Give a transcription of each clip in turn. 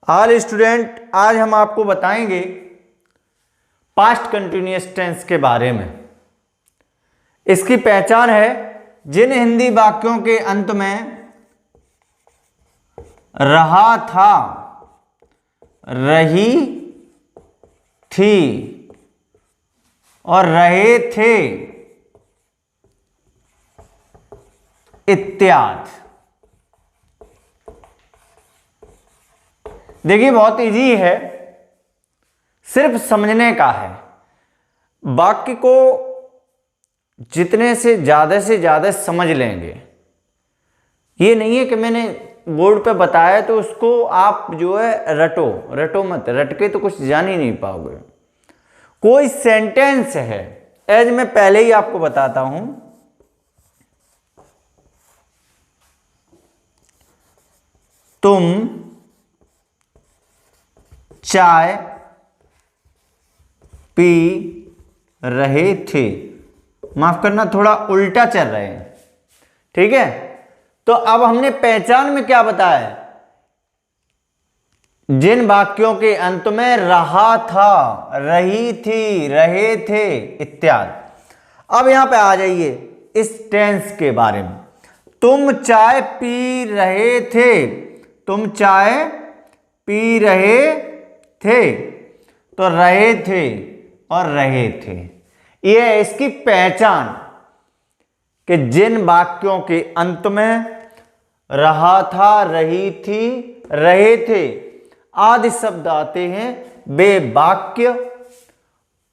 All student, आज हम आपको बताएंगे पास्ट कंटिन्यूअस टेंस के बारे में। इसकी पहचान है जिन हिंदी वाक्यों के अंत में रहा था, रही थी और रहे थे इत्यादि। देखिए, बहुत इजी है, सिर्फ समझने का है। वाक्य को जितने से ज्यादा समझ लेंगे। ये नहीं है कि मैंने बोर्ड पे बताया तो उसको आप जो है रटो मत। रट के तो कुछ जान ही नहीं पाओगे। कोई सेंटेंस है, एज मैं पहले ही आपको बताता हूं, तुम चाय पी रहे थे। माफ करना, थोड़ा उल्टा चल रहे हैं, ठीक है। तो अब हमने पहचान में क्या बताया? जिन वाक्यों के अंत में रहा था, रही थी, रहे थे इत्यादि। अब यहां पे आ जाइए इस टेंस के बारे में। तुम चाय पी रहे थे, तुम चाय पी रहे थे, तो रहे थे और रहे थे। यह है इसकी पहचान कि जिन वाक्यों के अंत में रहा था, रही थी, रहे थे आदि शब्द आते हैं, वे वाक्य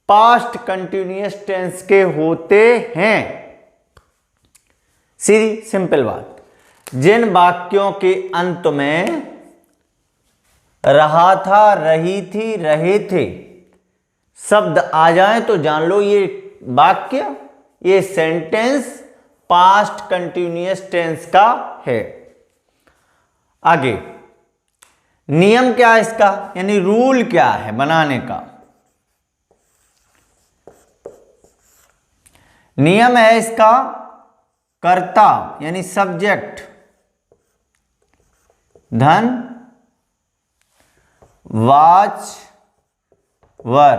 पास्ट कंटिन्यूअस टेंस के होते हैं। सीधी सिंपल बात। जिन वाक्यों के अंत में रहा था, रही थी, रहे थे शब्द आ जाए तो जान लो ये वाक्य, ये सेंटेंस पास्ट कंटिन्यूअस टेंस का है। आगे नियम क्या है इसका, यानी रूल क्या है बनाने का? नियम है इसका कर्ता यानी सब्जेक्ट धन वाच वर,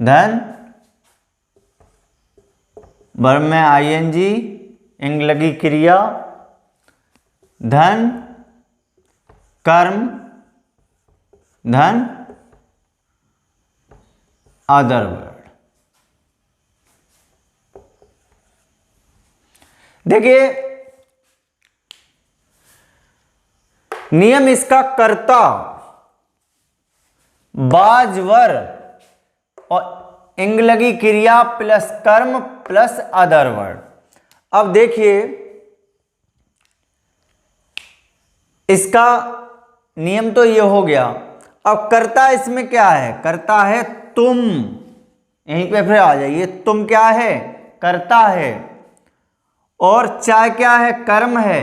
धन वर्ब में आईएनजी इंग लगी क्रिया, धन कर्म, धन अदर वर्ड। देखिए, नियम इसका कर्ता बाजवर और इंग लगी क्रिया प्लस कर्म प्लस अदर वर्ड। अब देखिए, इसका नियम तो ये हो गया। अब कर्ता इसमें क्या है? कर्ता है तुम। यहीं पे फिर आ जाइए, तुम क्या है? कर्ता है। और चाय क्या है? कर्म है।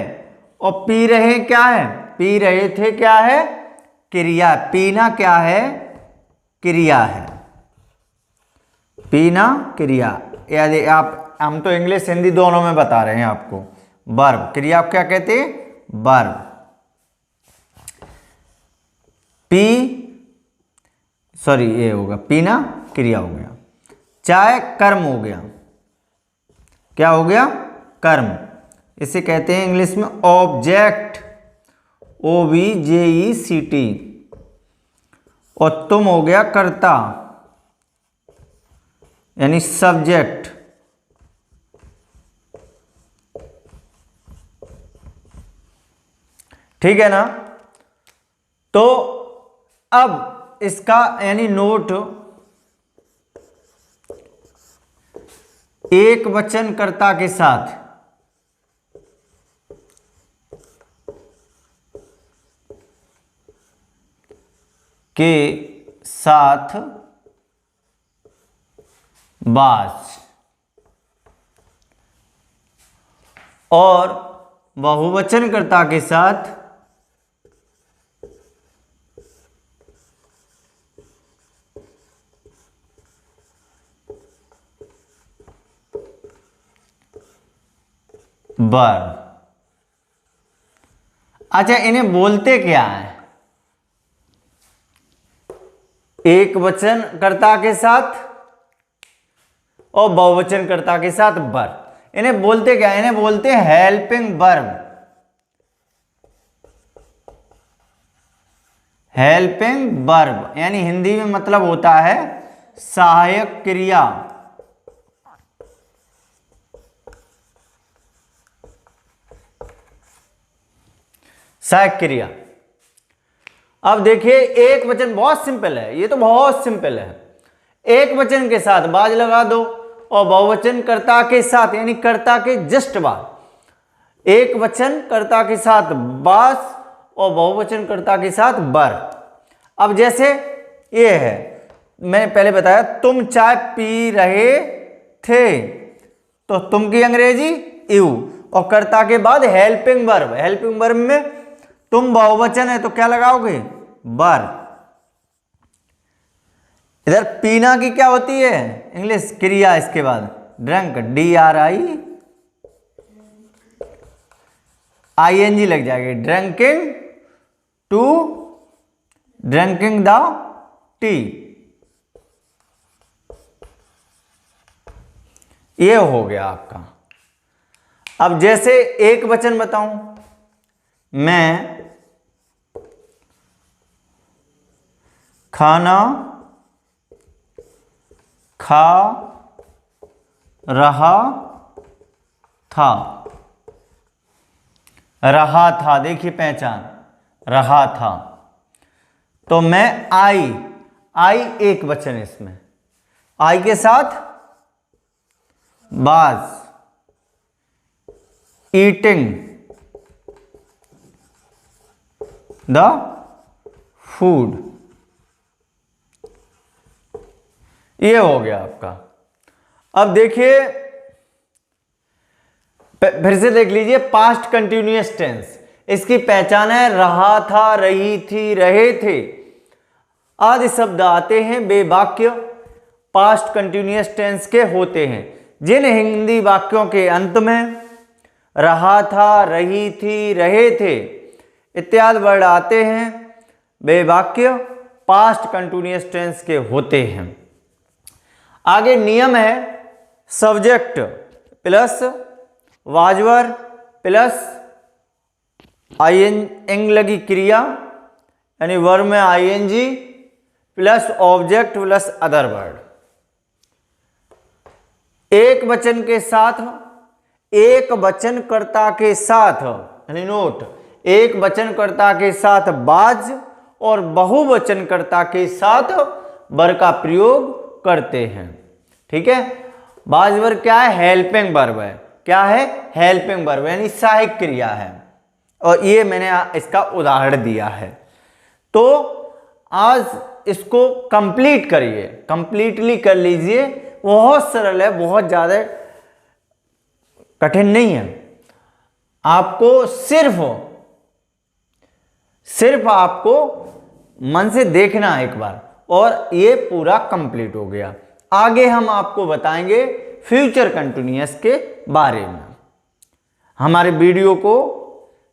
और पी रहे क्या है? पी रहे थे क्या है? क्रिया। पीना क्या है? क्रिया है। पीना क्रिया। यदि आप, हम तो इंग्लिश हिंदी दोनों में बता रहे हैं आपको। वर्ब, क्रिया क्या कहते हैं? वर्ब। पी, सॉरी ये होगा पीना क्रिया हो गया, चाय कर्म हो गया। क्या हो गया? कर्म। इसे कहते हैं इंग्लिश में ऑब्जेक्ट, OBJECT। और तुम हो गया कर्ता यानी सब्जेक्ट। ठीक है ना? तो अब इसका यानी नोट, एक वचन कर्ता के साथ बास और बहुवचन कर्ता के साथ बर। अच्छा, इन्हें बोलते क्या है? एक वचन कर्ता के साथ और बहुवचन कर्ता के साथ वर्ब। इन्हें बोलते क्या है? इन्हें बोलते हैं हेल्पिंग वर्ब। हेल्पिंग वर्ब यानी हिंदी में मतलब होता है सहायक क्रिया। सहायक क्रिया। अब देखिए, एक वचन बहुत सिंपल है, ये तो बहुत सिंपल है। एक वचन के साथ बाज लगा दो और बहुवचन कर्ता के साथ यानी कर्ता के जस्ट बाद एक वचन कर्ता के साथ बाज और बहुवचन कर्ता के साथ बर। अब जैसे ये है, मैंने पहले बताया तुम चाय पी रहे थे, तो तुम की अंग्रेजी यू और कर्ता के बाद हेल्पिंग वर्ब। हेल्पिंग वर्ब में तुम बहुवचन है तो क्या लगाओगे? बर। इधर पीना की क्या होती है इंग्लिश? क्रिया। इसके बाद ड्रंक, DRING लग जाएगी। ड्रंकिंग टू, ड्रंकिंग द टी। ये हो गया आपका। अब जैसे एक वचन बताऊं, मैं खाना खा रहा था। रहा था, देखिए पहचान, रहा था। तो मैं आई एक वचन, इसमें आई के साथ बाज, ईटिंग द फूड। ये हो गया आपका। अब देखिए, फिर से देख लीजिए, पास्ट कंटिन्यूअस टेंस। इसकी पहचान है रहा था, रही थी, रहे थे आदि शब्द आते हैं वे वाक्य पास्ट कंटिन्यूअस टेंस के होते हैं। जिन हिंदी वाक्यों के अंत में रहा था, रही थी, रहे थे इत्यादि वर्ड आते हैं वे वाक्य पास्ट कंटिन्यूअस टेंस के होते हैं। आगे नियम है, सब्जेक्ट प्लस वाजवर प्लस ING लगी क्रिया यानी वर्ब में ING plus object plus other word. एक वचन के साथ, एक वचन कर्ता के साथ यानी नोट, एक वचन कर्ता के साथ बाज और बहुवचन कर्ता के साथ वर का प्रयोग करते हैं। ठीक है। बाज वर्ब क्या है? हेल्पिंग वर्ब है। क्या है? हेल्पिंग वर्ब यानी सहायक क्रिया है। और ये मैंने इसका उदाहरण दिया है। तो आज इसको कंप्लीट करिए, कंप्लीटली कर लीजिए। बहुत सरल है, बहुत ज्यादा कठिन नहीं है। आपको सिर्फ आपको मन से देखना है एक बार और ये पूरा कंप्लीट हो गया। आगे हम आपको बताएंगे फ्यूचर कंटिन्यूअस के बारे में। हमारे वीडियो को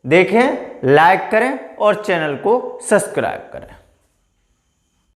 देखें, लाइक करें और चैनल को सब्सक्राइब करें।